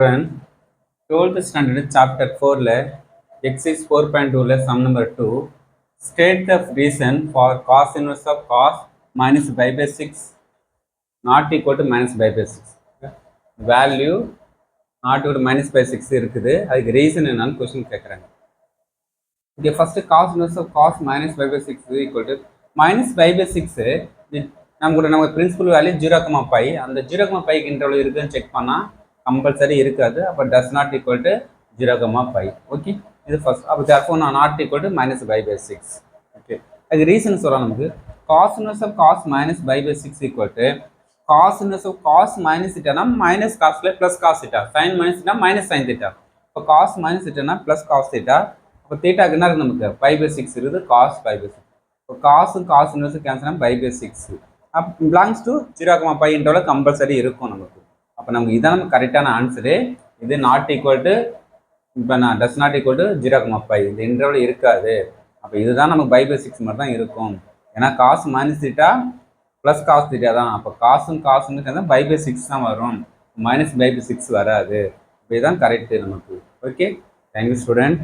12th standard chapter 4 exercise 4.2 sum number 2 state the reason for cos inverse of cos minus pi by 6 not equal to minus pi by 6 value not equal to minus by 6 இருக்குது அதுக்கு reason என்னன்னு question கேட்குறாங்க. இங்கே first cos inverse of cos minus pi by 6 equal to minus pi by 6 நம்ம principal value 0,5 அந்த 0,5 interval இருக்குன்னு check பண்ணால் compulsory இருக்காது. அப்போ does not equal to 0,5. Okay, இது ஃபர்ஸ்ட். அப்போ தேர்ஃபோர் நான் not equal to minus pi by 6. Okay, அது ரீசன் சொல்லலாம் நமக்கு. Cos inverse of cos minus pi by 6 equal to cos inverse of cos minus தீட்டானா மைனஸ் காஸ்ல plus cos theta, sine minus theta minus sine theta. இப்போ cos minus தீட்டானா plus cos theta. இப்போ தீட்டாக்கு என்ன இருக்குது நமக்கு பை பை 6 இருக்குது, காஸ் பை பை 6. இப்போ காசும் cos inverse cancel pi by 6 அப்போ பிலாங்ஸ் டு 0,5 இன்டர்வல் கம்பல்சரி இருக்கும் நமக்கு. அப்போ நமக்கு இதான் நம்ம கரெக்டான ஆன்சரு. இது நாட் ஈக்குவல் டு இப்போ நான் டஸ் நாட் ஈக்குவல் டு 0,5 இந்த இன்டர்வல் இருக்காது. அப்போ இதுதான் நமக்கு பை பை 6 மட்டும் தான் இருக்கும். ஏன்னா காசு மைனஸ் தீட்டா ப்ளஸ் காசு தீட்டா தான். அப்போ காசும் காசுன்னு பை பை 6 தான் வரும், மைனஸ் பை பை 6 வராது. இப்போ இதுதான் கரெக்டு நமக்கு. Okay, thank you student.